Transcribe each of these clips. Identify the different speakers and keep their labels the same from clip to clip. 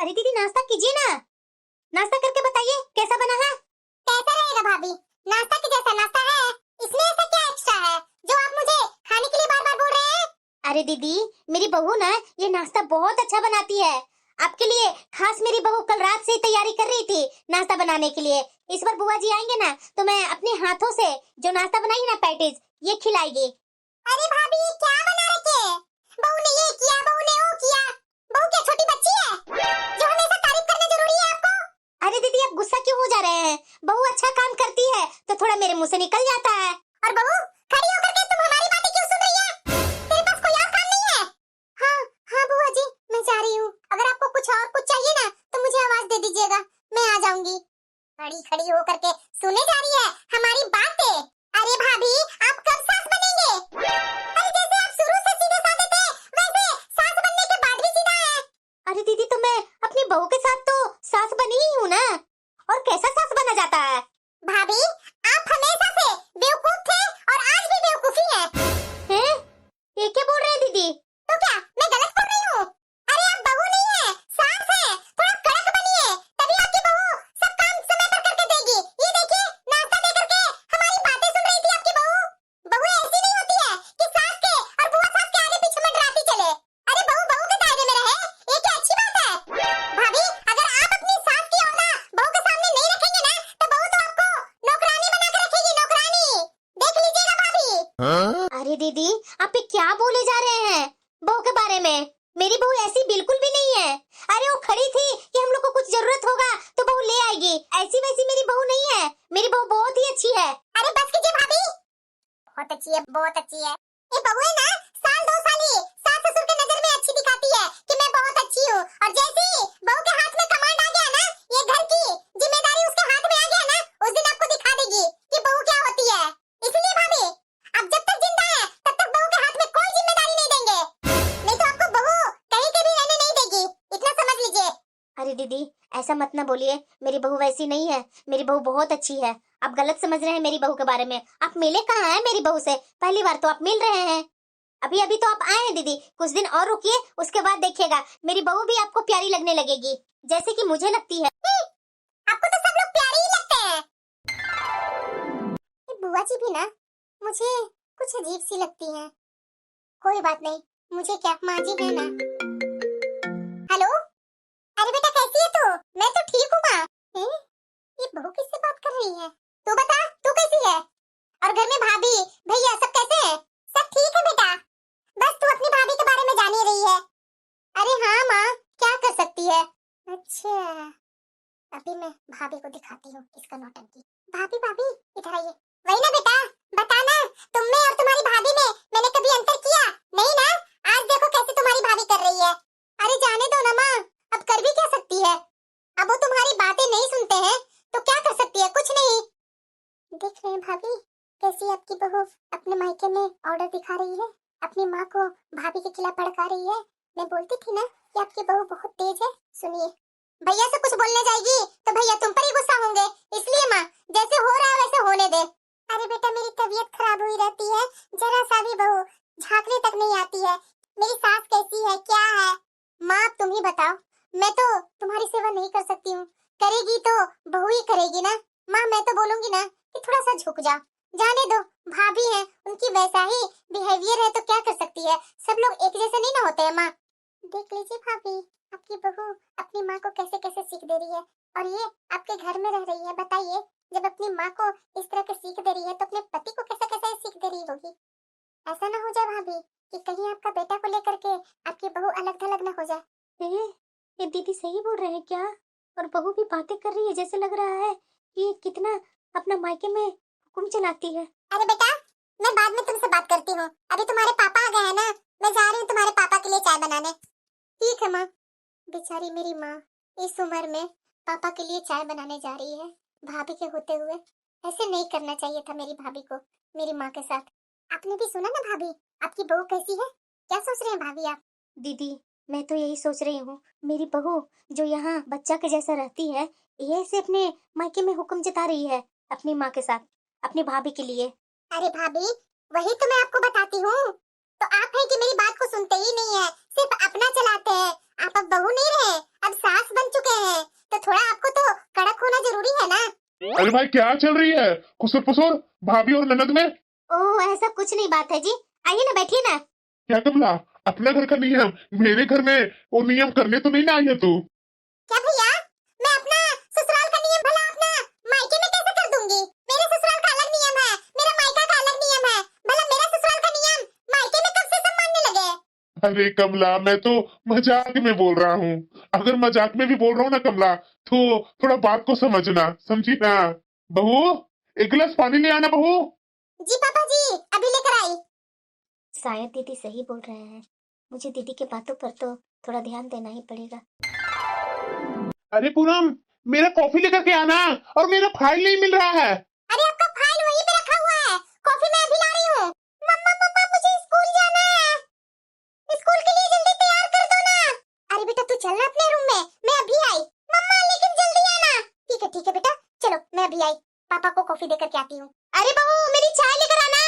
Speaker 1: अरे दीदी नाश्ता कीजिए ना, नाश्ता करके बताइए कैसा बना है।
Speaker 2: कैसा रहेगा भाभी? नाश्ता के जैसा नाश्ता है। इसमें ऐसा क्या एक्स्ट्रा है जो आप मुझे खाने के लिए बार बार बोल रहे हैं?
Speaker 1: अरे दीदी मेरी बहू ना ये नाश्ता बहुत अच्छा बनाती है। आपके लिए खास मेरी बहू कल रात से ही तैयारी कर रही थी नाश्ता बनाने के लिए। इस बार बुआ जी आएंगे ना तो मैं अपने हाथों से जो नाश्ता बनाई ना पैटीज ये खिलाएगी।
Speaker 2: अरे भाभी ये क्या बना रखे? बहू ने ये किया, बहू ने वो किया। बहू क्या छोटी बच्ची है जो हमेशा तारीफ करना जरूरी है आपको?
Speaker 1: अरे दीदी आप गुस्सा क्यों हो जा रहे हैं? बहू अच्छा काम करती है तो थोड़ा मेरे मुंह से निकल जाता है।
Speaker 2: और बहू खड़ी होकर के तुम हमारी बातें क्यों सुन रही है? तेरे पास कोई और काम नहीं है? हाँ हाँ बुआ जी मैं जा रही हूँ। अगर आपको कुछ और कुछ चाहिए ना तो मुझे आवाज दे दीजिएगा, मैं आ जाऊंगी। खड़ी खड़ी होकर के सुने जा रही है हमारी बातें। अरे भाभी आप कब सास बनेंगे? अरे जैसे आप शुरू से सीधे साधे थे वैसे सास बनने के बाद भी सीधा है।
Speaker 1: अरे दीदी तो मैं अपनी बहू के साथ तो सास बनी ही हूँ ना, और कैसा सास बना जाता है?
Speaker 2: भाभी आप हमेशा से बेवकूफ थे और आज भी बेवकूफी है।
Speaker 1: हैं? ये क्या बोल रहे हैं दीदी?
Speaker 2: तो क्या मैं गलत बोल रही हूँ? अरे आप बहू नहीं है, सास है। थोड़ा कड़क बनिए तभी आपकी बहू सब काम समय पर करके देगी। ये देखिए नाश्ता दे करके हमारी बातें सुन रही थी आपकी बहू। बहू ऐसी नहीं होती है कि सास के और बुआ सास के आगे पीछे मंडराती चले। अरे बहू बहू के दायरे में रहे, ये क्या अच्छी बात है? भाभी अगर आप अपनी सास की ओरना बहू के सामने नहीं रखेंगे ना तो बहू तो आपको नौकरानी बना के रखेगी, नौकरानी। देख लीजिएगा भाभी।
Speaker 1: अरे दीदी आप ये क्या बोले जा रहे हैं बहू के बारे में? मेरी बहू ऐसी बिल्कुल भी नहीं है। अरे वो खड़ी थी कि हम लोग को कुछ जरूरत होगा तो बहू ले आएगी, ऐसी वैसी मेरी बहू नहीं है। मेरी बहू बहुत ही अच्छी है।
Speaker 2: अरे बस कीजिए भाभी, बहुत अच्छी है, बहुत अच्छी है। ये बहू है ना साल 2 साल ही सास ससुर के नजर में अच्छी दिखाती है कि मैं बहुत अच्छी हूँ, और जैसे ही बहू के हाथ में कमांड आ गया ना, ये घर की जिम्मेदारी उसके हाथ में आ गया ना, उस दिन आपको दिखा देगी कि बहू क्या होती है। इसलिए भाभी आप जब तक जिंदा है तब तक बहू के हाथ में कोई जिम्मेदारी नहीं देंगे, नहीं तो आपको बहू कहीं के भी रहने नहीं देगी, इतना समझ लीजिए।
Speaker 1: अरे दीदी ऐसा मत ना बोलिए, मेरी बहू वैसी नहीं है, मेरी बहू बहुत अच्छी है। आप गलत समझ रहे हैं मेरी बहू के बारे में। आप मिले कहाँ हैं मेरी बहू से? पहली बार तो आप मिल रहे हैं। अभी अभी तो आप आए हैं दीदी, कुछ दिन और रुकिए, उसके बाद देखिएगा मेरी बहू भी आपको प्यारी लगने लगेगी जैसे कि मुझे लगती है।
Speaker 2: आपको तो सब लोग प्यारे ही लगते हैं। ये बुआ जी भी ना मुझे कुछ अजीब सी लगती हैं। कोई बात नहीं, मुझे क्या, माँ जी है ना। हेलो, अरे बेटा कैसी है तू? मैं तो ठीक हूँ माँ। ये बहू किससे बात कर रही है? तू बता तू कैसी है? और घर में भाभी भैया सब कैसे हैं? सब ठीक है बेटा, बस तू अपनी भाभी के बारे में जान ही रही है। अरे हाँ माँ क्या कर सकती है। अच्छा अभी मैं भाभी को दिखाती हूँ इसका नौटंकी। भाभी भाभी इधर आइए। वही ना बेटा, बताना तुम में और तुम्हारी भाभी में मैंने कभी अंतर किया नहीं ना? आज देखो कैसे तुम्हारी भाभी कर रही है। अरे जाने दो ना माँ, अब कर भी क्या सकती है? अब वो तुम्हारी बातें नहीं सुनते हैं तो क्या कर सकती है? कुछ नहीं। देख रहे हैं भाभी कैसी आपकी बहू अपने मायके में ऑर्डर दिखा रही है, अपनी माँ को भाभी के खिलाफ भड़का रही है। मैं बोलती थी ना कि आपकी बहू बहुत तेज है। सुनिए, भैया से कुछ बोलने जाएगी तो भैया तुम पर ही गुस्सा होंगे, इसलिए माँ जैसे हो रहा है वैसे होने दे। अरे बेटा मेरी तबीयत खराब हुई रहती है, जरा सा भी बहू झांकने तक नहीं आती है। मेरी सास कैसी है क्या है? माँ तुम ही बताओ, मैं तो तुम्हारी सेवा नहीं कर सकती हूँ, करेगी तो बहू ही करेगी ना। माँ मैं तो बोलूंगी ना कि थोड़ा सा झुक जा, जाने दो, भाभी है उनकी वैसा ही बिहेवियर है तो क्या कर सकती है। सब लोग एक जैसे नहीं ना होते हैं माँ। देख लीजिए भाभी आपकी बहू अपनी माँ को कैसे कैसे सीख दे रही है, और ये आपके घर में रह रही है। बताइए जब अपनी माँ को इस तरह के सीख दे रही है तो अपने पति को कैसे कैसे सीख दे रही होगी। ऐसा ना हो जाए भाभी कि कहीं आपका बेटा को लेकर के आपकी बहू अलग थलग ना हो जाए।
Speaker 1: ये दीदी सही बोल रहे हैं क्या? और बहू भी बातें कर रही है, जैसे लग रहा है कि ये कितना अपना मायके में हुक्म चलाती है।
Speaker 2: अरे बेटा मैं बाद में तुमसे बात करती हूँ, अभी तुम्हारे पापा आ गए हैं ना, मैं जा रही हूँ तुम्हारे पापा के लिए चाय बनाने। ठीक है माँ। बेचारी मेरी माँ इस उम्र में पापा के लिए चाय बनाने जा रही है भाभी के होते हुए। ऐसे नहीं करना चाहिए था मेरी भाभी को मेरी माँ के साथ। आपने भी सुना ना भाभी आपकी बहू कैसी है? क्या सोच रहे हैं भाभी आप?
Speaker 1: दीदी मैं तो यही सोच रही हूँ, मेरी बहू जो यहाँ बच्चा के जैसा रहती है, ये से अपने मायके में हुक्म जता रही है अपनी माँ के साथ, अपनी भाभी के लिए।
Speaker 2: अरे भाभी वही तो मैं आपको बताती हूँ, तो आप है कि मेरी बात को सुनते ही नहीं है, सिर्फ अपना चलाते हैं। आप अब बहू नहीं रहे, अब सास रहे हैं, तो थोड़ा आपको तो कड़क होना जरूरी है ना।
Speaker 3: अरे भाई क्या चल रही है खुसुर फुसुर भाभी और ननद में?
Speaker 1: ओह ऐसा कुछ नहीं बात है जी, आइए ना बैठिए ना।
Speaker 3: क्या कमला, अपना घर का नियम मेरे घर में वो नियम करने तो नहीं ना आई है तू?
Speaker 2: क्या भैया, मैं अपना ससुराल का नियम भला अपना मायके में कैसे कर दूंगी? मेरे ससुराल का अलग नियम है, मेरा मायका का अलग नियम है। भला मेरा ससुराल का नियम मायके में कब से सब मानने लगे?
Speaker 3: अरे कमला, मैं तो मजाक में बोल रहा हूँ। अगर मजाक में भी बोल रहा हूँ ना कमला, तो थोड़ा बात को समझना, समझी ना? बहू, एक गिलास पानी ले आना बहू।
Speaker 2: जी पापा जी, अभी लेकर आई।
Speaker 1: शायद दीदी सही बोल रहे हैं, मुझे दीदी के बातों पर तो थोड़ा ध्यान देना ही पड़ेगा।
Speaker 3: अरे पूनम, मेरा कॉफी लेकर के आना, और मेरा फाइल नहीं मिल रहा है।
Speaker 2: अरे आपका फाइल वहीं पे रखा हुआ है, कॉफी मैं अभी ला रही हूँ। मम्मा मम्मा, मुझे स्कूल जाना है, स्कूल के लिए जल्दी तैयार कर दो ना। अरे बेटा तू चल ना अपने रूम में, मैं अभी आई। मम्मा लेकिन जल्दी आना। ठीक है बेटा, चलो मैं अभी आई, पापा को कॉफी देकर के आती हूँ। अरे बहू, मेरी चाय लेकर आना।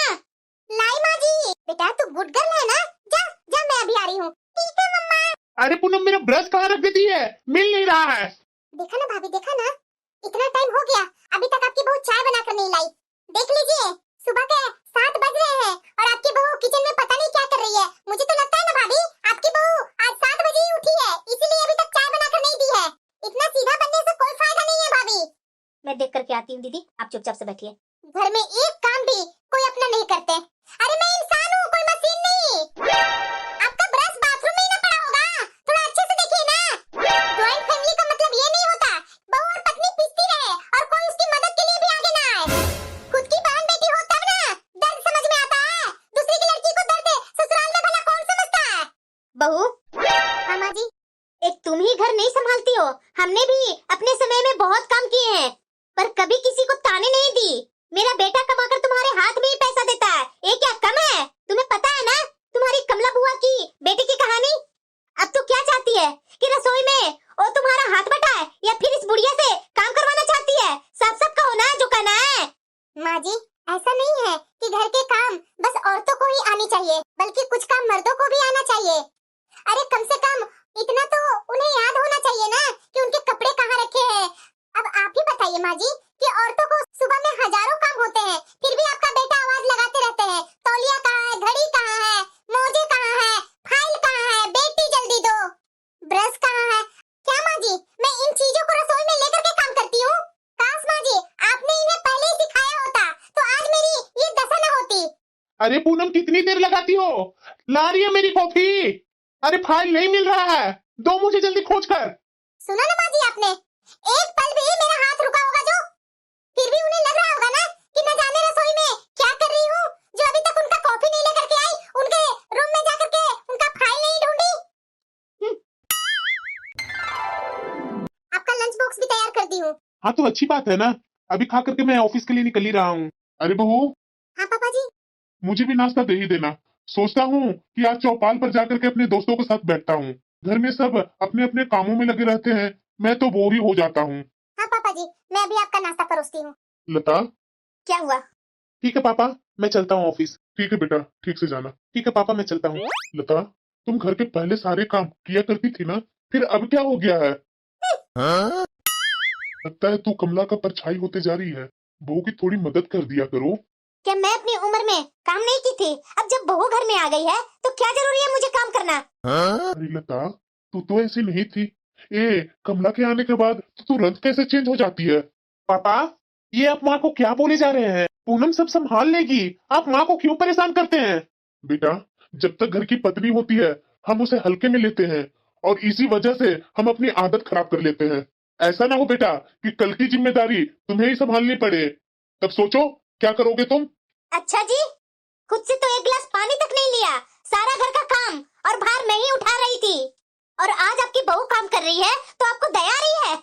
Speaker 2: लाई माँ जी। बेटा तू गुड गर्ल है ना, जा जा, मैं अभी आ रही हूँ। ठीक है मम्मा।
Speaker 3: अरे पूनम, मेरा ब्रश कहाँ रख देती है, मिल नहीं रहा है।
Speaker 2: देखा ना भाभी, देखा ना, इतना टाइम हो गया अभी तक आपकी बहू चाय बनाकर नहीं लाई। देख लीजिए, सुबह के 7 बज रहे हैं और आपकी बहू किचन में पता नहीं क्या कर रही है। मुझे तो लगता है ना भाभी, आपकी बहू आज 7 बजे ही उठी है, इसीलिए अभी तक चाय बनाकर नहीं दी है। इतना सीधा बनने से कोई फायदा नहीं है भाभी।
Speaker 1: मैं देख करके आती हूँ दीदी, आप चुपचाप से बैठिए।
Speaker 2: घर में एक काम भी कोई अपना नहीं करते। अरे मैं इंसान हूँ, कोई मशीन नहीं। आपका ब्रश बाथरूम में ही ना पड़ा होगा, थोड़ा अच्छे से देखिए ना। जॉइंट फैमिली का मतलब ये नहीं होता बहू और पत्नी पिसती रहे और कोई उसकी मदद के लिए भी आगे ना आए। खुद की बहन बेटी हो तब ना दर्द समझ में आता है, दूसरी की लड़की को दर्द ससुराल में भला कौन समझता है?
Speaker 1: बहू,
Speaker 2: हाँ माँ जी।
Speaker 1: एक तुम ही घर नहीं संभालती हो, हमने भी अपने समय में बहुत काम किए हैं, पर कभी किसी को ताने नहीं दी। मेरा बेटा कमाकर तुम्हारे हाथ में ही पैसा देता है, ये क्या कम है? तुम्हें पता है ना तुम्हारी कमला बुआ की बेटी की कहानी? अब तू क्या चाहती है कि रसोई में वो तुम्हारा हाथ बटाए या फिर इस बुढ़िया से काम करवाना चाहती है? सब सब कहो ना जो कहना है।
Speaker 2: माँ जी, ऐसा नहीं है कि घर के काम बस औरतों को ही आनी चाहिए, बल्कि कुछ काम मर्दों को भी आना चाहिए। अरे कम से कम इतना तो उन्हें याद होना चाहिए ना कि उनके कपड़े कहाँ रखे हैं। अब आप ही बताइए माँ जी कि औरतों को सुबह में हजारों काम होते हैं, फिर भी आपका बेटा आवाज लगाते रहते हैं, तौलिया कहाँ है, घड़ी कहाँ है, मोजे कहाँ है, फाइल कहाँ है, बेटी जल्दी दो, ब्रश कहाँ है। क्या माँ जी, मैं इन चीजों को रसोई में लेकर के काम करती हूँ? काश माँ जी आपने इन्हें पहले ही सिखाया होता तो आज मेरी ये दशा न होती।
Speaker 3: अरे पूनम, कितनी देर लगाती हो? ला रही है मेरी कॉफी। अरे फाइल नहीं मिल रहा है, दो मुझे जल्दी खोज कर।
Speaker 2: सुना ना माँ जी, आपने एक पल भी मेरा हाथ रुका होगा जो, फिर भी उन्हें लग रहा होगा ना कि न जाने रसोई में क्या कर रही हूँ, जो अभी तक उनका कॉफी नहीं लेकर के आई, उनके रूम में जाकर के उनका फाइल नहीं ढूंढी। आपका लंच बॉक्स भी तैयार कर दी हूँ।
Speaker 3: हाँ तो अच्छी बात है ना, अभी खा करके मैं ऑफिस के लिए निकल ही रहा हूँ। अरे बहू,
Speaker 2: हाँ पापा जी।
Speaker 3: मुझे भी नाश्ता दे ही देना। सोचता हूँ कि आज चौपाल पर जाकर के अपने दोस्तों के साथ बैठता हूँ। घर में सब अपने अपने कामों में लगे रहते हैं, मैं तो बोर ही हो जाता हूँ।
Speaker 2: हाँ पापा जी, मैं अभी आपका नाश्ता परोसती हूँ।
Speaker 3: लता,
Speaker 1: क्या हुआ?
Speaker 3: ठीक है पापा, मैं चलता हूँ ऑफिस। ठीक है बेटा, ठीक से जाना। ठीक है पापा, मैं चलता हूँ। लता, तुम घर के पहले सारे काम किया करती थी ना, फिर अब क्या हो गया है? लगता है तू कमला का परछाई होते जा रही है। बहू की थोड़ी मदद कर दिया करो।
Speaker 1: क्या मैं अपनी उम्र में काम नहीं की थी? अब जब बहू घर में आ गई है तो क्या जरूरी है मुझे काम करना?
Speaker 3: अरे लता, तू तो ऐसी नहीं थी। कमला के आने के बाद तो तुरंत कैसे चेंज हो जाती है? पापा, ये आप माँ को क्या बोले जा रहे हैं? पूनम सब संभाल लेगी, आप माँ को क्यों परेशान करते हैं? बेटा, जब तक घर की पत्नी होती है हम उसे हल्के में लेते हैं, और इसी वजह से हम अपनी आदत खराब कर लेते हैं। ऐसा ना हो बेटा कि कल की जिम्मेदारी तुम्हें ही संभालनी पड़े। तब सोचो क्या करोगे तुम।
Speaker 1: अच्छा जी, खुद से तो एक गिलास पानी तक नहीं लिया, सारा घर का काम और भार मैं ही उठा रही थी, और आज आपकी बहू काम कर रही है तो आपको दया आ रही है?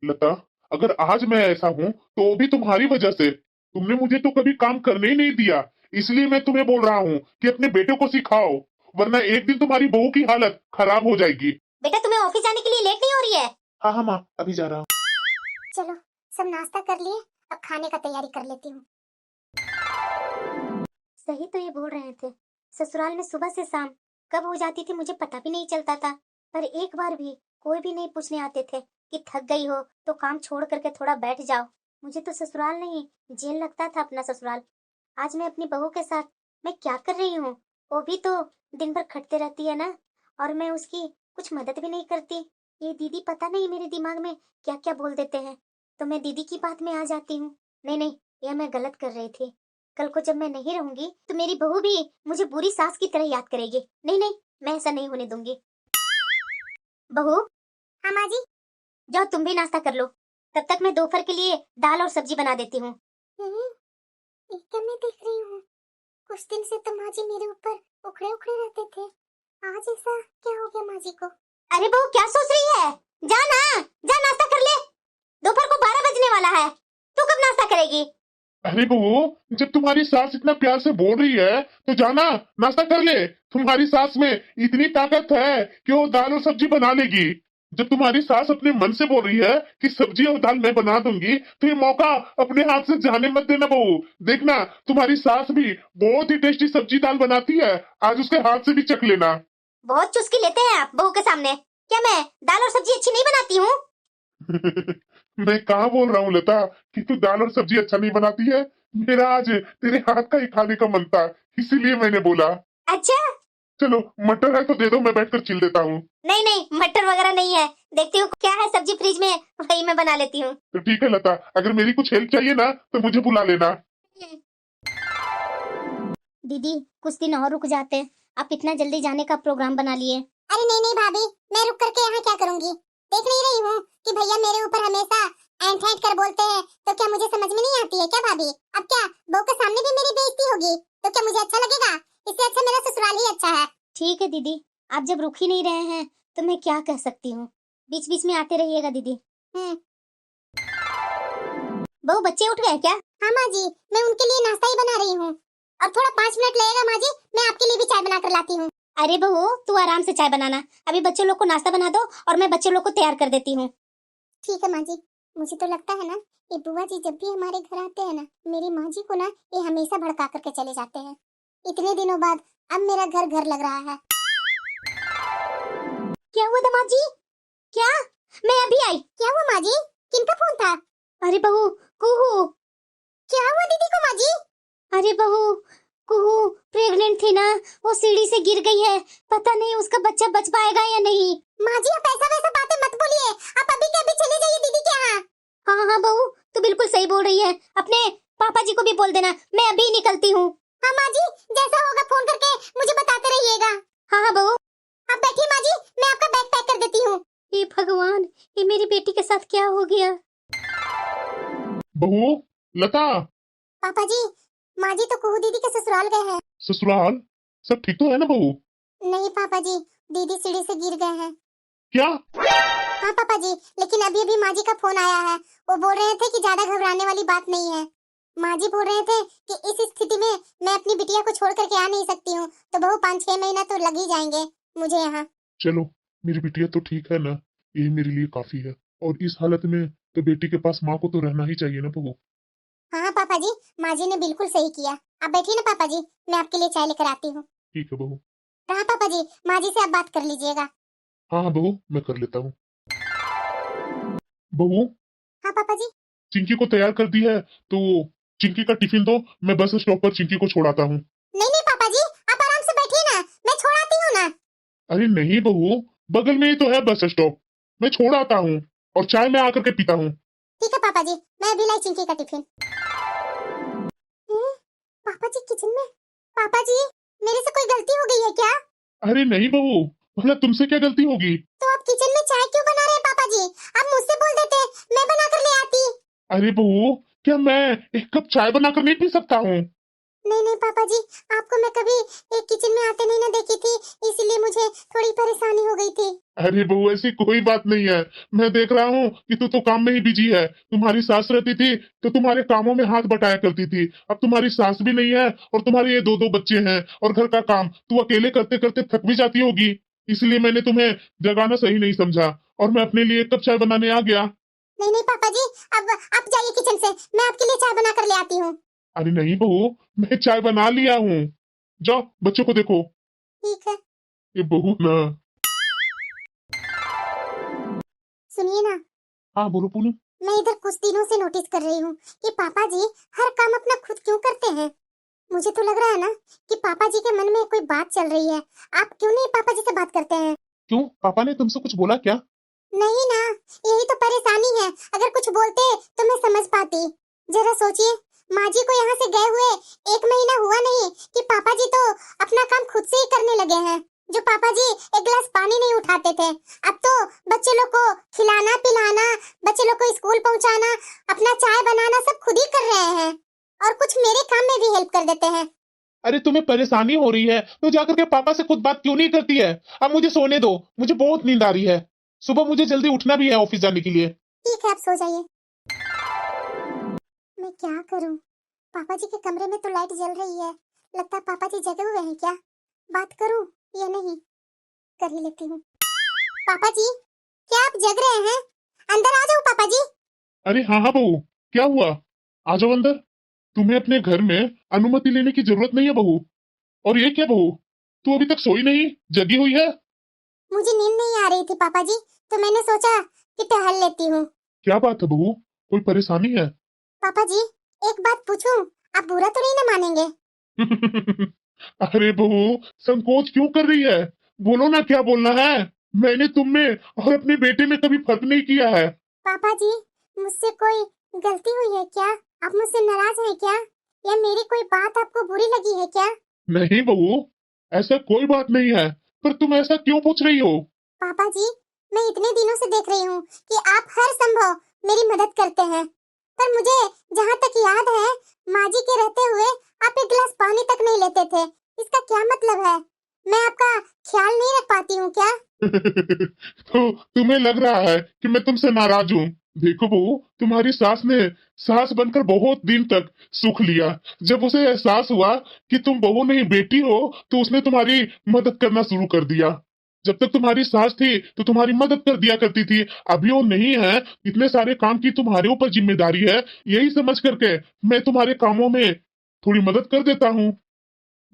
Speaker 3: लता, अगर आज मैं ऐसा हूँ तो वो भी तुम्हारी वजह से। तुमने मुझे तो कभी काम करने ही नहीं दिया, इसलिए मैं तुम्हें बोल रहा हूँ कि अपने बेटे को सिखाओ, वरना एक दिन तुम्हारी बहू की हालत खराब हो जाएगी।
Speaker 1: बेटा तुम्हें ऑफिस जाने के लिए लेट नहीं हो रही है?
Speaker 3: हाँ हाँ माँ, अभी जा रहा हूँ।
Speaker 2: चलो सब नाश्ता कर लिए, अब खाने का तैयारी कर लेती हूँ।
Speaker 1: सही तो ये बोल रहे थे, ससुराल में सुबह से शाम कब हो जाती थी मुझे पता भी नहीं चलता था, पर एक बार भी कोई भी नहीं पूछने आते थे कि थक गई हो तो काम छोड़ करके थोड़ा बैठ जाओ। मुझे तो ससुराल नहीं, जेल लगता था अपना ससुराल। आज मैं अपनी बहू के साथ मैं क्या कर रही हूँ? वो भी तो दिन भर खटते रहती है ना, और मैं उसकी कुछ मदद भी नहीं करती। ये दीदी पता नहीं मेरे दिमाग में क्या क्या बोल देते हैं, तो मैं दीदी की बात में आ जाती हूँ। नहीं नहीं, यह मैं गलत कर रही थी। कल को जब मैं नहीं रहूंगी तो मेरी बहू भी मुझे बुरी सास की तरह याद करेगी। नहीं नहीं, मैं ऐसा नहीं होने दूंगी। बहू,
Speaker 2: हाँ माँ जी।
Speaker 1: जाओ तुम भी नाश्ता कर लो, तब तक मैं दोपहर के लिए दाल और सब्जी बना देती हूँ।
Speaker 2: ये क्या मैं देख रही हूँ? कुछ दिन से तो माँ जी मेरे ऊपर उखड़े उखड़े रहते थे, आज ऐसा क्या हो गया माँ जी को?
Speaker 1: अरे बहू, क्या सोच रही है? जा ना, जा नाश्ता कर ले। दोपहर को 12 बजने वाला है, तू कब नाश्ता करेगी?
Speaker 3: अरे बहू, जब तुम्हारी सास इतना प्यार से बोल रही है तो जाना नाश्ता कर ले। तुम्हारी सास में इतनी ताकत है कि वो दाल और सब्जी बना लेगी। जब तुम्हारी सास अपने मन से बोल रही है कि सब्जी और दाल मैं बना दूंगी, तो ये मौका अपने हाथ से जाने मत देना बहू। देखना, तुम्हारी सास भी बहुत ही टेस्टी सब्जी दाल बनाती है, आज उसके हाथ से भी चख लेना।
Speaker 1: बहुत चुस्की लेते हैं आप बहू के सामने। क्या मैं दाल और सब्जी अच्छी नहीं बनाती हूँ?
Speaker 3: मैं कहाँ बोल रहा हूँ लता कि तू दाल और सब्जी अच्छा नहीं बनाती है। मेरा आज तेरे हाथ का ही खाने का मन था, इसीलिए मैंने बोला।
Speaker 1: अच्छा,
Speaker 3: चलो, मटर है तो दे दो, मैं बैठकर छिल देता हूँ।
Speaker 1: नहीं नहीं, मटर वगैरह नहीं है। देखती हूँ क्या है सब्जी फ्रिज में, वही मैं बना लेती हूँ।
Speaker 3: तो ठीक है लता, अगर मेरी कुछ हेल्प चाहिए ना तो मुझे बुला लेना।
Speaker 1: दीदी, कुछ दिन और रुक जाते, आप इतना जल्दी जाने का प्रोग्राम बना लिए।
Speaker 2: अरे नहीं नहीं भाभी, मैं रुक करके यहाँ क्या करूँगी? देख नहीं रही हूँ कि भैया मेरे ऊपर हमेशा ऐंठ ऐंठ कर बोलते हैं, तो क्या मुझे समझ में नहीं आती है क्या भाभी? अब क्या बहू के सामने भी मेरी बेइज्जती होगी तो क्या मुझे अच्छा लगेगा? इससे अच्छा मेरा ससुराल ही अच्छा है।
Speaker 1: ठीक है दीदी, आप जब रुक ही नहीं रहे हैं तो मैं क्या कह सकती हूँ। बीच बीच में आते रहिएगा दीदी। बहू, बच्चे उठ गए क्या?
Speaker 2: हाँ माँ जी, मैं उनके लिए नाश्ता ही बना रही हूँ। और थोड़ा 5 मिनट लगेगा माँ जी, मैं आपके लिए भी चाय बना कर लाती हूँ।
Speaker 1: अरे बहू, तू आराम से चाय बनाना, अभी बच्चों लोग को नाश्ता बना दो और मैं बच्चों लोग को तैयार कर देती हूँ।
Speaker 2: ठीक है माँ जी। मुझे तो लगता है ना, ये बुआ जी जब भी हमारे घर आते हैं ना, मेरी माँ जी को ना ये हमेशा भड़का करके चले जाते हैं। इतने दिनों बाद अब मेरा घर घर लग रहा है।
Speaker 1: क्या हुआ दामाद जी? क्या? मैं अभी आई।
Speaker 2: क्या हुआ माँ जी? किनका फोन था?
Speaker 1: अरे बहू, कुहू।
Speaker 2: क्या हुआ दीदी को माँ जी?
Speaker 1: अरे बहू, कुहू प्रेग्नेंट थी ना, वो सीढ़ी से गिर गई है, पता नहीं उसका बच्चा बच पाएगा या नहीं।
Speaker 2: माँ जी आप ऐसा वैसा बातें मत बोलिए, आप अभी के अभी चले जाइए दीदी के यहाँ।
Speaker 1: हाँ हाँ बहू, तू बिल्कुल सही बोल रही है। अपने पापा जी को भी बोल देना, मैं अभी निकलती हूँ।
Speaker 2: हाँ माँ जी, जैसा होगा फोन करके मुझे बताते रहिएगा।
Speaker 1: हाँ हाँ बहू।
Speaker 2: आप बैठिए माँ जी, मैं आपका बैग पैक कर देती हूँ।
Speaker 1: हे भगवान, ये मेरी बेटी के साथ क्या हो गया?
Speaker 3: बहू, लता।
Speaker 2: पापा जी, माँ जी तो कुहू दीदी के ससुराल गए हैं।
Speaker 3: ससुराल? सब ठीक तो है ना बहू?
Speaker 2: नहीं पापा जी, दीदी सीढ़ी से गिर गए हैं।
Speaker 3: क्या?
Speaker 2: हाँ पापा जी, लेकिन अभी अभी माँ जी का फोन आया है। वो बोल रहे थे कि ज्यादा घबराने वाली बात नहीं है। माँ जी बोल रहे थे कि इस स्थिति में मैं अपनी बिटिया को छोड़ करके आ नहीं सकती हूँ, तो बहू 5-6 महीना तो लग ही जाएंगे मुझे यहाँ।
Speaker 3: चलो, मेरी बिटिया तो ठीक है ना, यही मेरे लिए काफी है। और इस हालत में तो बेटी के पास माँ को तो रहना ही चाहिए ना बहू।
Speaker 2: हाँ हाँ पापा जी, माँ जी ने बिल्कुल सही किया। आप बैठिए ना पापा जी, मैं आपके लिए चाय लेकर आती हूँ।
Speaker 3: ठीक है बहू।
Speaker 2: हाँ पापा जी, माँ जी से आप बात कर लीजिएगा।
Speaker 3: हाँ हाँ बहू, मैं कर लेता हूँ। बहू,
Speaker 2: हाँ पापा जी।
Speaker 3: चिंकी को तैयार कर दी है तो चिंकी का टिफिन दो, मैं बस स्टॉप पर चिंकी को छोड़ाता हूँ।
Speaker 2: नहीं नहीं पापा जी, आप आराम से बैठिए ना, मैं छोड़ आती हूँ ना।
Speaker 3: अरे नहीं बहू, बगल में ही तो है बस स्टॉप, मैं छोड़ आता हूँ और चाय मैं आकर के पीता हूँ।
Speaker 2: ठीक है पापा जी, मैं अभी लाई चिंकी का टिफिन। पापा जी किचन में। पापा जी, मेरे से कोई गलती हो गई है क्या?
Speaker 3: अरे नहीं बहू, भला तुमसे क्या गलती होगी?
Speaker 2: तो आप किचन में चाय क्यों बना रहे हैं पापा जी? आप मुझसे बोल देते, मैं बना कर ले आती।
Speaker 3: अरे बहू, क्या मैं एक कप चाय बनाकर नहीं पी सकता हूँ?
Speaker 2: नहीं नहीं पापा जी, आपको मैं कभी एक किचन में आते नहीं ना देखी थी, इसीलिए मुझे थोड़ी परेशानी हो गई थी।
Speaker 3: अरे बहू, ऐसी कोई बात नहीं है। मैं देख रहा हूँ कि तू तो काम में ही बिजी है। तुम्हारी सास रहती थी तो तुम्हारे कामों में हाथ बटाया करती थी, अब तुम्हारी सास भी नहीं है और तुम्हारे ये 2-2 बच्चे हैं और घर का काम तू अकेले करते करते थक भी जाती होगी। इसलिए मैंने तुम्हें जगाना सही नहीं समझा और मैं अपने लिए एक कप चाय बनाने आ गया।
Speaker 2: नहीं नहीं पापा जी, अब आप जाइए किचन से, मैं आपके लिए चाय बना कर ले आती हूँ।
Speaker 3: अरे नहीं बहू, मैं चाय बना लिया हूँ। जाओ बच्चों को देखो।
Speaker 2: ठीक है।
Speaker 3: ये बहू ना।
Speaker 2: सुनिए ना,
Speaker 3: हाँ बोलो पूनम।
Speaker 2: मैं इधर कुछ दिनों से नोटिस कर रही हूँ कि पापा जी हर काम अपना खुद क्यों करते हैं। मुझे तो लग रहा है ना कि पापा जी के मन में कोई बात चल रही है। आप क्यों नहीं पापा जी से बात करते हैं?
Speaker 3: क्यों, पापा ने तुमसे कुछ बोला क्या?
Speaker 2: नहीं ना, यही तो परेशानी है। अगर कुछ बोलते तो मैं समझ पाती। जरा सोचिए, माँ जी को यहाँ से गए हुए 1 महीना हुआ नहीं कि पापा जी तो अपना काम खुद से ही करने लगे हैं। जो पापा जी 1 गिलास पानी नहीं उठाते थे, अब तो बच्चे लोग को खिलाना पिलाना, बच्चे लोग को स्कूल पहुँचाना, अपना चाय बनाना सब खुद ही कर रहे हैं और कुछ मेरे काम में भी हेल्प कर देते हैं।
Speaker 3: अरे तुम्हें परेशानी हो रही है तो जाकर के पापा से खुद बात क्यों नहीं करती है? अब मुझे सोने दो, मुझे बहुत नींद आ रही है। सुबह मुझे जल्दी उठना भी है ऑफिस जाने के लिए।
Speaker 2: ठीक है, आप सो जाइए। मैं क्या करूं? पापा जी के कमरे में तो लाइट जल रही है। लगता है पापा जी जगे हुए हैं क्या? बात करूं या नहीं? कर ही लेती हूँ। पापा जी, क्या आप जग रहे हैं? अंदर आ जाओ पापा जी।
Speaker 3: अरे हाँ हाँ बहू, क्या हुआ? आ जाओ अंदर। तुम्हें अपने घर में अनुमति लेने की जरूरत नहीं है बहू। और ये क्या बहू, तू अभी तक सोई नहीं, जगी हुई है?
Speaker 2: मुझे नींद नहीं आ रही थी पापा जी, तो मैंने सोचा कि टहल लेती हूँ।
Speaker 3: क्या बात है बहू, कोई परेशानी है?
Speaker 2: पापा जी, एक बात पूछूं? आप बुरा तो नहीं ना मानेंगे?
Speaker 3: अरे बहू, संकोच क्यों कर रही है? बोलो ना, क्या बोलना है। मैंने तुम में और अपने बेटे में कभी फर्क नहीं किया है।
Speaker 2: पापा जी, मुझसे कोई गलती हुई है क्या? आप मुझसे नाराज हैं क्या? या मेरी कोई बात आपको बुरी लगी है क्या?
Speaker 3: नहीं बहू, ऐसा कोई बात नहीं है, पर तुम ऐसा क्यों पूछ रही हो?
Speaker 2: पापा जी, मैं इतने दिनों से देख रही हूँ कि आप हर संभव मेरी मदद करते हैं, पर मुझे जहाँ तक याद है, माँ जी के रहते हुए आप 1 गिलास पानी तक नहीं लेते थे। इसका क्या मतलब है? मैं आपका ख्याल नहीं रख पाती हूँ क्या?
Speaker 3: तो तुम्हें लग रहा है कि मैं तुमसे नाराज हूँ? देखो बहू, तुम्हारी सास ने सास बनकर बहुत दिन तक सुख लिया। जब उसे एहसास हुआ कि तुम बहू नहीं बेटी हो, तो उसने तुम्हारी मदद करना शुरू कर दिया। जब तक तुम्हारी सास थी तो तुम्हारी मदद कर दिया करती थी। अभी वो नहीं है, इतने सारे काम की तुम्हारे ऊपर जिम्मेदारी है। यही समझ करके मैं तुम्हारे कामों में थोड़ी मदद कर देता हूँ।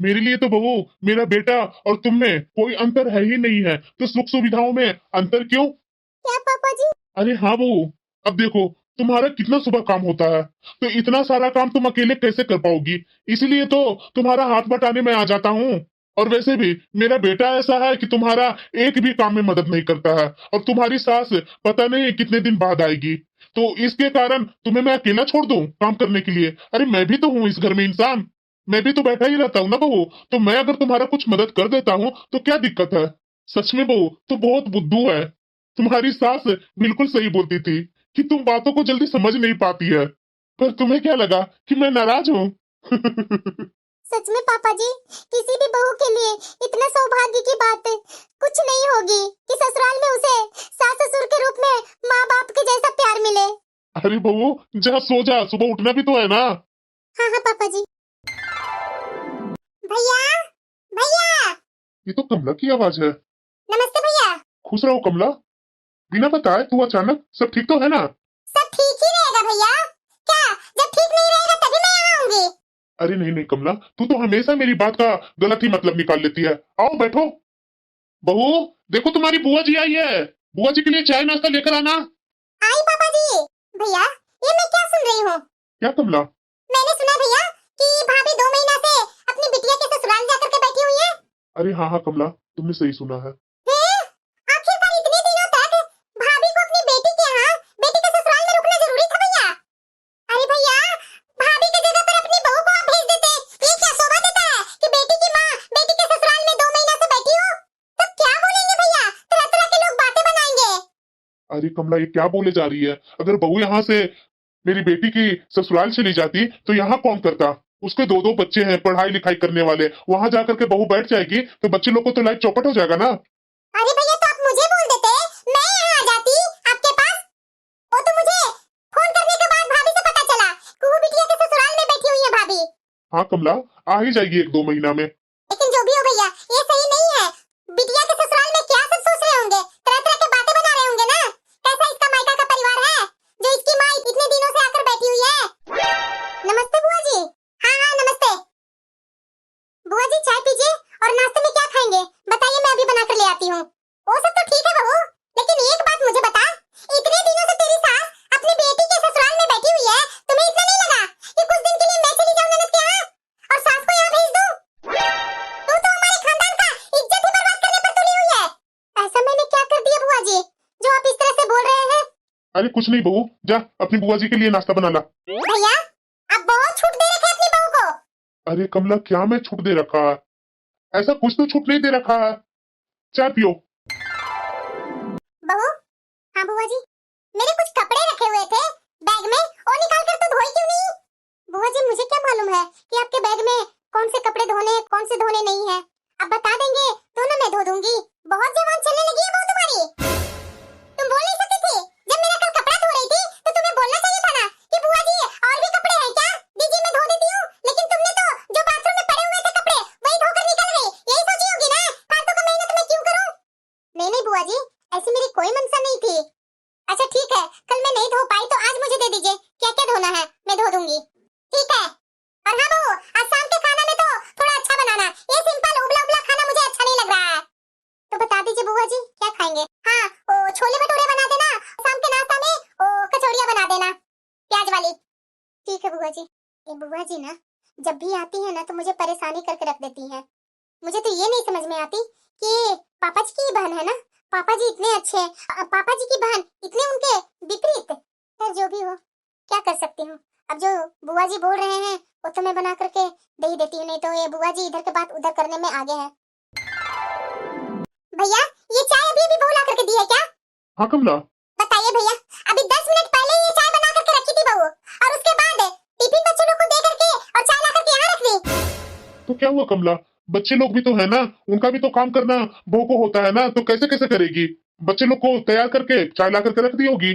Speaker 3: मेरे लिए तो बहू मेरा बेटा और तुम में कोई अंतर है ही नहीं है, तो सुख सुविधाओं में अंतर क्यों?
Speaker 2: क्या पापा जी?
Speaker 3: अरे हाँ बहू, अब देखो तुम्हारा कितना सुबह काम होता है, तो इतना सारा काम तुम अकेले कैसे कर पाओगी? इसलिए तो तुम्हारा हाथ बटाने में आ जाता हूँ। और वैसे भी मेरा बेटा ऐसा है कि तुम्हारा एक भी काम में मदद नहीं करता है, और तुम्हारी सास पता नहीं कितने दिन बाद आएगी, तो इसके कारण तुम्हें मैं अकेला छोड़ दूं काम करने के लिए? अरे मैं भी तो हूँ इस घर में इंसान, मैं भी तो बैठा ही रहता हूँ ना बहू। तो मैं अगर तुम्हारा कुछ मदद कर देता हूँ तो क्या दिक्कत है? सच में बहू तो बहुत बुद्धू है। तुम्हारी सास बिल्कुल सही बोलती थी कि तुम बातों को जल्दी समझ नहीं पाती है। पर तुम्हें क्या लगा कि मैं नाराज हूँ?
Speaker 2: सच में पापा जी, किसी भी बहू के लिए इतना सौभाग्य की बात कुछ नहीं होगी कि ससुराल में उसे सास ससुर के रूप में माँ बाप के जैसा प्यार मिले।
Speaker 3: अरे बहू, जा सो जा, सुबह उठना भी तो है ना।
Speaker 2: हाँ हाँ पापा जी। भैया, भैया,
Speaker 3: ये तो कमला की आवाज है।
Speaker 2: नमस्ते भैया।
Speaker 3: खुश रहो कमला। बिना बताए तू अचानक, सब ठीक तो है ना?
Speaker 2: सब ठीक ही रहेगा भैया। क्या जब ठीक नहीं रहेगा तभी मैं यहाँ आऊंगी?
Speaker 3: अरे नहीं नहीं कमला, तू तो हमेशा मेरी बात का गलत ही मतलब निकाल लेती है। आओ बैठो। बहू, देखो तुम्हारी बुआ जी आई है। बुआ जी के लिए चाय नाश्ता लेकर आना।
Speaker 2: आई पापा जी। भैया, ये मैं क्या सुन रही हूँ?
Speaker 3: क्या कमला?
Speaker 2: मैंने सुना भैया कि भाभी 2 महीना से अपनी बिटिया के ससुराल जाकर के बैठी हुई है।
Speaker 3: अरे हाँ हाँ कमला, तुमने सही सुना है।
Speaker 2: हैं? आखिरकार इतने दिनों तक भाभी को अपनी बेटी के यहाँ बेटी के ससुराल में रुकना जरूरी था भैया? अरे भैया, भाभी की जगह पर अपनी बहू को आप भेज देते। ये क्या शोभा देता है कि बेटी की माँ बेटी के ससुराल में 2 महीना से बैठी हो? तब क्या बोलेंगे भैया? तरह तरह के लोग बातें बनाएंगे।
Speaker 3: अरे कमला, ये क्या बोले जा रही है? अगर बहू यहाँ से मेरी बेटी की ससुराल चली जाती तो यहाँ कौन करता? उसके 2 2 बच्चे हैं पढ़ाई लिखाई करने वाले, वहां जाकर के बहू बैठ जाएगी तो बच्चे लोग को तो लाइफ चौपट हो जाएगा ना।
Speaker 2: अरे भैया, तो आप मुझे बोल देते, मैं यहाँ आ जाती आपके पास। वो तो मुझे फोन करने के बाद भाभी से पता चला कि वो बिटिया के ससुराल में बैठी हुई है भाभी।
Speaker 3: हाँ कमला, आ ही जाएगी 1 2 महीना में।
Speaker 2: लेकिन जो भी हो भैया, ये सही नहीं है। बिटिया के ससुराल में क्या सब सोच रहे होंगे? तरह तरह के बातें बना रहे होंगे ना। कैसा इसका मायका का परिवार है जो इसकी माँ इतने दिनों से आकर बैठी हुई है। नमस्ते बुआ जी। हाँ हाँ नमस्ते। बुआ जी, चाय पीजिए। और नाश्ते में क्या खाएंगे बताइए, मैं अभी बना कर ले आती हूँ। वो सब तो ठीक है बहू, लेकिन एक बात मुझे बता,
Speaker 3: अरे कुछ नहीं बहू, जा अपनी बुआ जी के लिए नाश्ता बना ला।
Speaker 2: भैया आप बहुत छूट दे रखे हैं अपनी बहू को।
Speaker 3: अरे कमला, क्या मैं छूट दे रखा है? ऐसा कुछ तो छूट नहीं दे रखा है। चाय पियो।
Speaker 2: बहू, हाँ बुआ जी, मेरे कुछ कपड़े रखे हुए थे बैग में, और निकाल कर तो धोई क्यों नहीं? बुआ जी मुझे क्या मालूम है कि आपके बैग में कौन से कपड़े धोने कौन से धोने नहीं है। आप बता देंगे तो ना मैं धो दूंगी। बहुत जवान चलने लगी है बहू तुम्हारी। तुम बोल नहीं सकती थी? जब मेरा कल कपड़ा धो रही थी तो तुम्हें बोलना चाहिए था ना कि बुआ जी और भी कपड़े हैं क्या, दीजिए मैं धो देती हूँ। लेकिन तुमने तो जो बाथरूम में पड़े हुए थे कपड़े वही धोकर निकल गई। यही सोची होगी ना फालतू का मेहनत मैं क्यों करूँ? नहीं नहीं बुआ जी, ऐसी मेरी कोई मनसा नहीं थी। अच्छा ठीक है, कल मैं नहीं धो पाई तो आज मुझे दे दीजिए, क्या क्या धोना है मैं धो दूंगी। ठीक है। और हाँ बहू, आज शाम के खाना में तो थोड़ा अच्छा बनाना, ये सिंपल उबला उबला खाना मुझे अच्छा नहीं लग रहा है। तो बता दीजिए बुआ जी क्या खाएंगे? हाँ ओ छोले भटूरे बना देना, शाम के नाश्ता में ओ कचौड़ियाँ बना देना प्याज वाली। ठीक है बुआ जी। ये बुआ जी ना जब भी आती है ना तो मुझे परेशानी करके रख देती है। मुझे तो ये नहीं समझ में आती कि पापा जी की बहन है ना, पापा जी इतने अच्छे हैं, पापा जी की बहन इतने उनके विपरीत। खैर जो भी हो, क्या कर सकती हूँ। अब जो बुआ जी बोल रहे हैं वो तो मैं बना करके दे ही देती हूँ, नहीं तो ये बुआ जी इधर के बात उधर करने में आगे है। भैया ये चाय अभी अभी बहू ला करके दी है क्या?
Speaker 3: हाँ कमला।
Speaker 2: बताइए भैया, अभी 10 मिनट पहले ये चाय बना करके रखी थी बहू, और उसके बाद टिफिन बच्चों लोग को दे करके और चाय ला करके यहाँ रख दी।
Speaker 3: तो क्या हुआ कमला, बच्चे लोग भी तो है ना, उनका भी तो काम करना बहू को होता है ना, तो कैसे कैसे करेगी? बच्चे लोग को तैयार करके चाय ला करके रख दी होगी।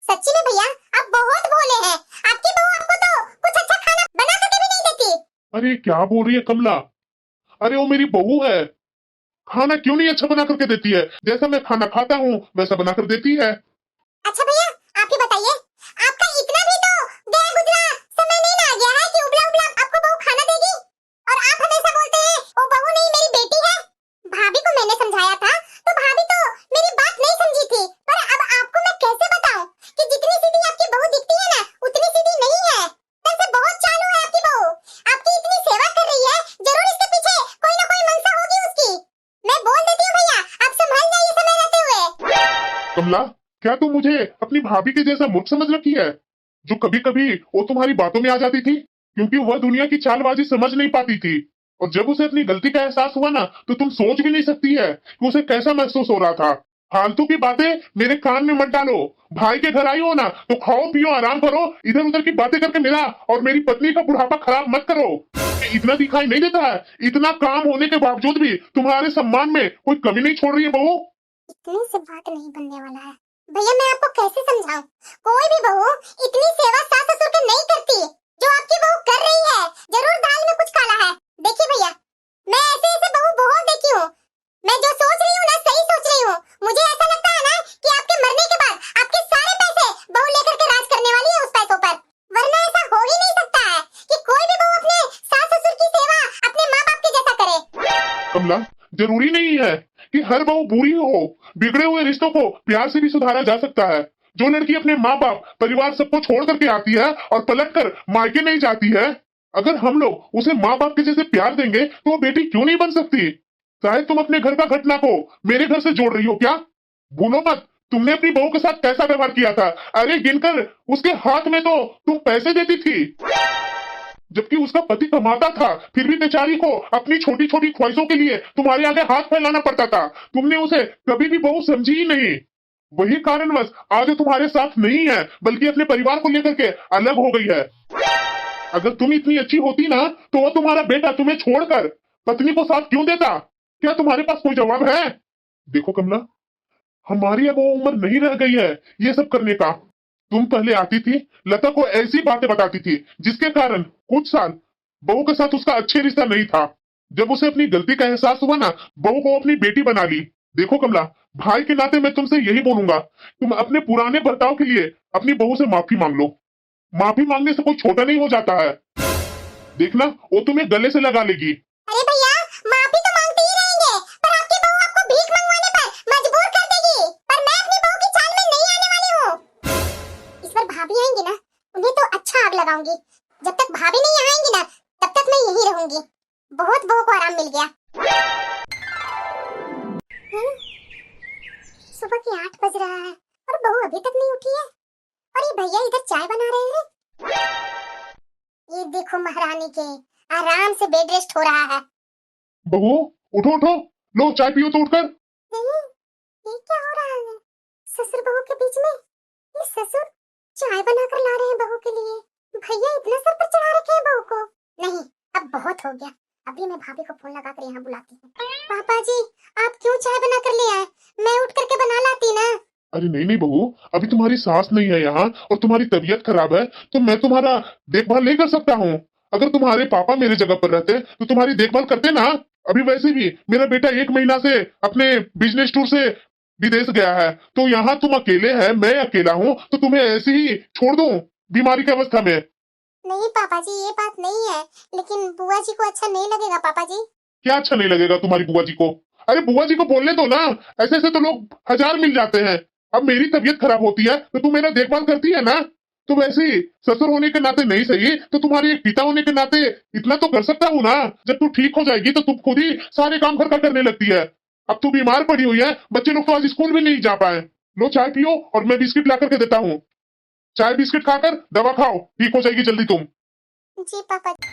Speaker 2: सच्ची में भैया आप बहुत भोले हैं। आपकी बहू आपको तो कुछ अच्छा खाना बना करके भी नहीं देती।
Speaker 3: अरे क्या बोल रही है कमला? अरे वो मेरी बहू है, खाना क्यों नहीं अच्छा बना करके देती है? जैसा मैं खाना खाता हूँ वैसा बना कर देती है।
Speaker 2: अच्छा भैया आप ही बताइए, आपका इतना भी तो गया गुजरा समय नहीं ना आ गया है कि उबला उबला आपको बहू खाना देगी? और आप हमेशा बोलते हैं वो बहू नहीं मेरी बेटी है। भाभी को मैंने समझाया था तो भाभी तो मेरी बात नहीं समझी थी, पर अब आपको मैं कैसे बताऊं कि जितनी सीधी आपकी बहू दिखती है ना उतनी सीधी नहीं है। वैसे बहुत चालू है आपकी बहू, आपकी इतनी सेवा कर रही है, जरूर इसके पीछे कोई ना कोई मनसा होगी उसकी। मैं बोल देती हूँ भैया, आप संभल जाइए समय रहते हुए।
Speaker 3: कमला, क्या तुम मुझे अपनी भाभी के जैसा मूर्ख समझ रखी है, जो कभी कभी वो तुम्हारी बातों में आ जाती थी? क्योंकि वह दुनिया की चालबाजी समझ नहीं पाती थी, और जब उसे अपनी गलती का एहसास हुआ ना तो तुम सोच भी नहीं सकती है कि उसे कैसा महसूस हो रहा था। फालतू की बातें मेरे कान में मत डालो। भाई के घर आई हो ना तो खाओ पियो आराम करो, इधर उधर की बातें करके मेरा और मेरी पत्नी का बुढ़ापा खराब मत करो। इतना दिखाई नहीं देता है, इतना काम होने के बावजूद भी तुम्हारे सम्मान में कोई कमी नहीं छोड़ रही है बहू।
Speaker 2: इतने से बात नहीं बनने वाला है भैया, मैं आपको कैसे समझाऊं? कोई भी बहू इतनी सेवा सास ससुर की नहीं करती जो आपकी बहू कर रही है। जरूर दाल में कुछ काला है। देखिए भैया, मैं ऐसे ऐसे बहू बहुत देखी हूँ, मैं जो सोच रही हूँ ना सही सोच रही हूँ। मुझे ऐसा लगता है ना कि आपके मरने के बाद आपके सारे पैसे बहू लेकर के राज करने वाली है उस पैसों पर, वरना ऐसा हो ही नहीं सकता है कि कोई भी बहू अपने सास ससुर की सेवा अपने माँ बाप के जैसा करे।
Speaker 3: कमला, जरूरी नहीं है कि हर बहू बुरी हो। बिगड़े हुए रिश्तों को प्यार से भी सुधारा जा सकता है। जो लड़की अपने माँ बाप परिवार सबको छोड़ करके आती है और पलट कर मायके नहीं जाती है, अगर हम लोग उसे माँ बाप के जैसे प्यार देंगे तो वो बेटी क्यों नहीं बन सकती? शायद तुम अपने घर का घटना को मेरे घर से जोड़ रही हो क्या? भूलो मत, तुमने अपनी बहू के साथ कैसा व्यवहार किया था। अरे गिनकर उसके हाथ में तो तुम पैसे देती थी, जबकि उसका पति कमाता था, फिर भी बेचारी को अपनी छोटी छोटी ख्वाहिशों के लिए तुम्हारे आगे हाथ फैलाना पड़ता था। तुमने उसे कभी भी बहू समझी ही नहीं। वही कारणवश आज वो तुम्हारे साथ नहीं है, बल्कि अपने परिवार को लेकर के अलग हो गई है। अगर तुम इतनी अच्छी होती ना तो वो तुम्हारा बेटा तुम्हें छोड़कर पत्नी को साथ क्यों देता? क्या तुम्हारे पास कोई जवाब है? देखो कमला, हमारी अब वो उम्र नहीं रह गई है ये सब करने का। तुम पहले आती थी, लता को ऐसी बातें बताती थी जिसके कारण कुछ साल बहू के साथ उसका अच्छे रिश्ता नहीं था। जब उसे अपनी गलती का एहसास हुआ ना, बहू को अपनी बेटी बना ली। देखो कमला, भाई के नाते मैं तुमसे यही बोलूंगा, तुम अपने पुराने बर्ताव के लिए अपनी बहू से माफी मांग लो। माफी मांगने से कोई छोटा नहीं हो जाता है। देखना वो तुम्हें गले से लगा लेगी।
Speaker 2: अरे भैया माफी तो मांगते ही रहेंगे, पर आपकी बहू आपको भीख मंगवाने पर मजबूर कर देगी। पर मैं अपनी बहू की चाल में नहीं आने वाली हूँ। इस बार भाभी आएंगी ना, उन्हें तो अच्छा आग लगाऊंगी। जब तक भाभी नहीं आएंगी ना तब तक मैं यही रहूंगी। बहुत बहू को आराम मिल गया। सुबह के 8 बज रहा है और बहू अभी तक नहीं उठी है। और ये भैया इधर चाय बना रहे हैं। ये देखो महारानी के आराम से बेड रेस्ट हो रहा है।
Speaker 3: बहू उठो उठो, लो चाय पियो तो उठकर।
Speaker 2: नहीं, ये क्या हो रहा है? ससुर बहू के बीच में ये ससुर चाय बनाकर ला रहे हैं बहू के लिए। भैया इतना सर पर चढ़ा रखे हैं बहू को। नहीं, अब बहुत हो गया। अभी मैं भाभी को फोन लगा कर यहाँ बुलाती हूँ। पापा जी, आप क्यों चाय बना कर ले आए? मैं उठ करके बना लाती ना।
Speaker 3: अरे नहीं नहीं बहू, अभी तुम्हारी सास नहीं है यहाँ और तुम्हारी तबीयत खराब है, तो मैं तुम्हारा देखभाल नहीं कर सकता हूँ। अगर तुम्हारे पापा मेरे जगह पर रहते तो तुम्हारी देखभाल करते ना। अभी वैसे भी मेरा बेटा 1 महीना से अपने बिजनेस टूर से विदेश गया है, तो यहाँ तुम अकेले हैं, मैं अकेला हूँ, तो तुम्हें ऐसे ही छोड़ दूं बीमारी की अवस्था में?
Speaker 2: नहीं पापा जी, ये बात नहीं है, लेकिन बुआ जी को अच्छा नहीं लगेगा पापा जी।
Speaker 3: क्या अच्छा नहीं लगेगा तुम्हारी बुआ जी को? अरे बुआ जी को बोलने दो ना, ऐसे ऐसे तो लोग 1000 मिल जाते हैं। अब मेरी तबीयत खराब होती है तो तू मेरा देखभाल करती है ना, तो वैसे ही ससुर होने के नाते नहीं सही तो तुम्हारे एक पिता होने के नाते इतना तो कर सकता हूँ ना। जब तू ठीक हो जाएगी तो तुम खुद ही सारे काम घर का करने लगती है। अब तू बीमार पड़ी हुई है, बच्चे लोग तो आज स्कूल भी नहीं जा पाए। लो चाय पियो और मैं बिस्किट ला करके देता हूँ। चाय बिस्किट खाकर दवा खाओ, ठीक हो जाएगी जल्दी तुम।
Speaker 2: जी पापा जी।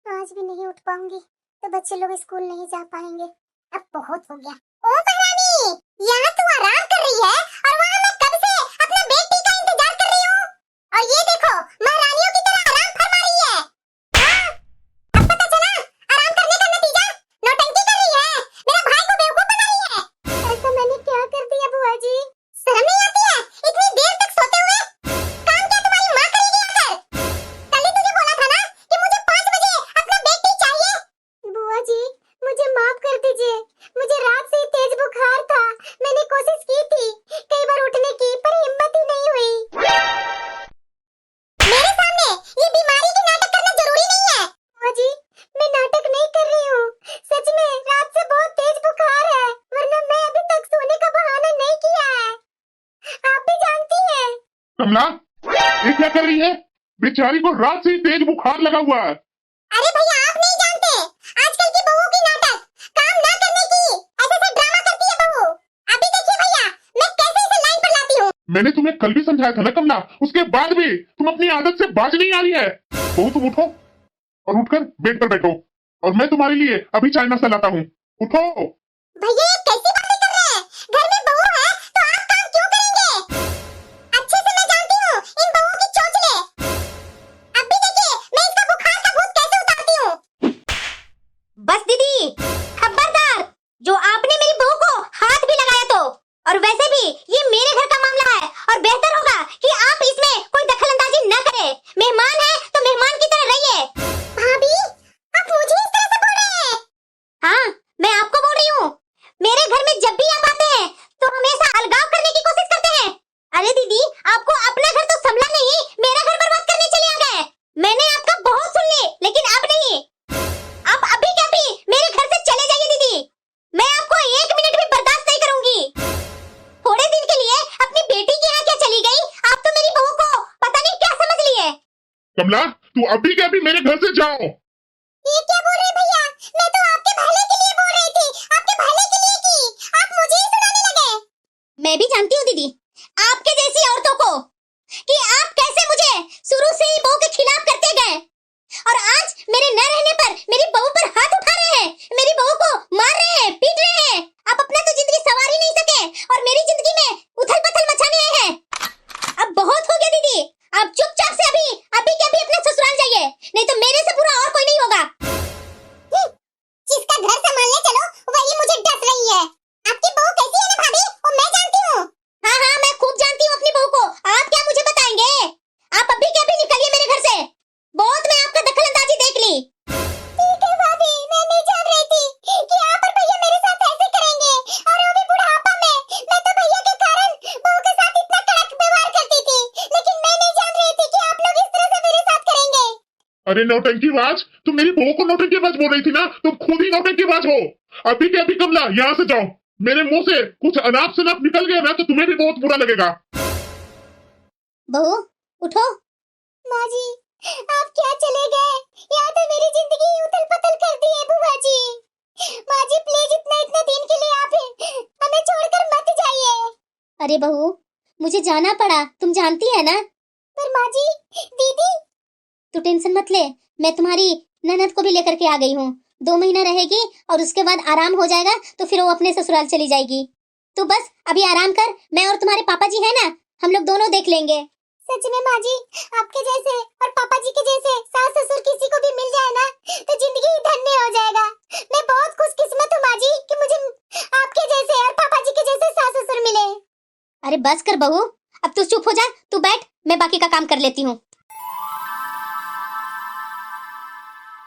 Speaker 2: आज भी नहीं उठ पाऊंगी तो बच्चे लोग स्कूल नहीं जा पाएंगे। अब बहुत हो गया। ओ महारानी, यहाँ तू आराम कर रही है और वहाँ मैं कब से अपना बेटी का इंतजार कर रही हूँ। और ये देखो, महारानियों की तरह आराम फरमा रही है। हाँ, अब पता चला आराम करने का नतीजा। नौटंकी कर रही है, मेरा भाई को बेवकूफ बना रही है। ऐसा मैंने क्या कर दिया बुआ जी? शर्म नहीं आती है इतनी देर तक सोते हुए? काम क्या तुम्हारी माँ करेगी आकर? कल ही तुझे बोला था ना कि मुझे 5 बजे अपना बेड टी चाहिए। बुआ जी, मुझे माफ कर दीजिए। मुझे रात से ही तेज बुखार था। मैंने कोशिश की थी कई बार उठने की, पर हिम्मत ही नहीं हुई। मेरे सामने ये बीमारी की नाटक करना जरूरी नहीं है। बुआ जी, मैं नाटक नहीं कर रही हूँ। सच में रात से बहुत तेज बुखार है, वरना मैं अभी तक सोने का बहाना नहीं किया है। आप भी जानती हैं।
Speaker 3: कमला, ये क्या कर रही है? बेचारी को रात से ही तेज बुखार लगा हुआ है।
Speaker 2: अरे भैया, आप नहीं जानते आजकल की बहू की नाटक, काम ना करने की ऐसे ऐसे ड्रामा करती है बहू। अभी देखिए भैया, मैं कैसे इसे लाइन पर लाती हूँ।
Speaker 3: मैंने तुम्हें कल भी समझाया था ना कमला, उसके बाद भी तुम अपनी आदत से बाज नहीं आ रही है। बहू तुम उठो और उठकर बेड पर बैठो और मैं तुम्हारे लिए अभी चाय नाश्ता लाता हूँ। उठो।
Speaker 2: भैया ये कैसी बातें कर रहे हैं? घर में बहू है तो आप काम क्यों करेंगे? अच्छे से मैं जानती हूँ इन बहुओं की चोचले। अब भी देखिए मैं इसका बुखार का भूत कैसे उतारती हूँ।
Speaker 1: बस दीदी, खबरदार, जो आपने मेरी बहू को हाथ भी लगाया तो। और वैसे भी ये मेरे घर का मामला है और बेहतर होगा कि आप इसमें कोई दखलंदाजी न करें। मेहमान है तो मेहमान की तरह रहिए।
Speaker 2: भाभी, आप मुझे इस तरह से बोल रहे हैं?
Speaker 1: हाँ, मैं आपको बोल रही हूँ। मेरे घर में जब भी आप आते हैं तो हमेशा अलगाव करने की कोशिश करते हैं। अरे दीदी, आपको अपना घर तो संभला नहीं, मेरा घर बर्बाद करने चले आ गए। मैंने आपका बहुत सुन ली, लेकिन अब नहीं। आप अभी के अभी मेरे घर से चले जाइए दीदी। मैं आपको 1 मिनट भी बर्दाश्त नहीं करूंगी। थोड़े दिन के लिए अपनी बेटी के यहाँ क्या चली गई? आप तो मेरी बहू को पता नहीं क्या समझ लिए।
Speaker 3: कमला, तू अभी के अभी मेरे घर से जाओ।
Speaker 2: ये क्या बोल रहे हैं भैया? मैं तो आपके भले के लिए बोल रही थी, आपके भले के लिए की। आप मुझे ही सुनाने लगे।
Speaker 1: मैं भी जानती हूँ दीदी, आपके जैसी औरतों को, कि आप कैसे मुझे शुरू से ही बहू के खिलाफ करते गए और आज मेरे न रहने पर मेरी बहू पर हाथ उठा रहे हैं, मेरी बहू को मार रहे हैं, पीट रहे हैं। आप अपना तो जिंदगी संवार ही नहीं सके और मेरी जिंदगी में उथल पुथल मचाने आए हैं। अब बहुत हो गया दीदी, आप चुपचाप से अभी के अभी अपने ससुराल जाइए, नहीं तो मेरे से बुरा और कोई नहीं होगा।
Speaker 2: जिसका घर संभालने चलो वही मुझे डस रही है। आपकी बहू कैसी है ना भाभी, वो मैं जानती हूँ।
Speaker 1: हाँ हाँ, मैं खूब जानती हूँ अपनी बहू को। आप क्या मुझे बताएंगे? आप अभी के अभी निकलिए मेरे घर से। बहुत मैं आपका दखलंदाजी देख ली।
Speaker 2: ठीक है भाभी, मैं नहीं जान रही थी कि आप और भैया मेरे साथ ऐसे करेंगे, और वो भी बुढ़ापा में। मैं तो भैया के कारण बहू के साथ इतना कड़क व्यवहार करती थी, लेकिन मैं नहीं जान रही थी कि आप लोग इस तरह से मेरे साथ करेंगे।
Speaker 3: अरे नौटंकीबाज, तुम मेरी बहू को नौटंकीबाज बोल रही थी ना, तुम खुद ही नौटंकीबाज हो। अभी के अभी कमला यहाँ से जाओ। मेरे मुंह से कुछ अनाप शनाप निकल गया ना तो तुम्हें भी बहुत बुरा लगेगा।
Speaker 1: बहू उठो।
Speaker 2: माँ जी, आप क्या चले गए? यहाँ तो मेरी जिंदगी उथल पुथल कर दी है बुआ जी। माँ जी प्लीज इतने दिन के लिए आप हमें छोड़कर मत जाइए।
Speaker 1: अरे बहू, मुझे जाना पड़ा, तुम जानती है ना।
Speaker 2: पर माँ जी, दीदी।
Speaker 1: तू टेंशन मत ले, मैं तुम्हारी ननद को भी लेकर के आ गई हूँ। 2 महीना रहेगी और उसके बाद आराम हो जाएगा तो फिर वो अपने ससुराल चली जाएगी। तू बस अभी आराम कर, मैं और तुम्हारे पापा जी है ना, हम लोग दोनों देख लेंगे।
Speaker 2: सच में माँ जी, आपके जैसे और पापा जी के जैसे सास ससुर किसी को भी मिल जाए ना तो जिंदगी ही धन्य हो जाएगा। मैं बहुत खुशकिस्मत हूँ माँ जी कि मुझे आपके जैसे और पापा जी के जैसे सास ससुर मिले।
Speaker 1: अरे बस कर बहू, अब तू चुप हो जा, तू बैठ, मैं बाकी का काम कर लेती हूँ।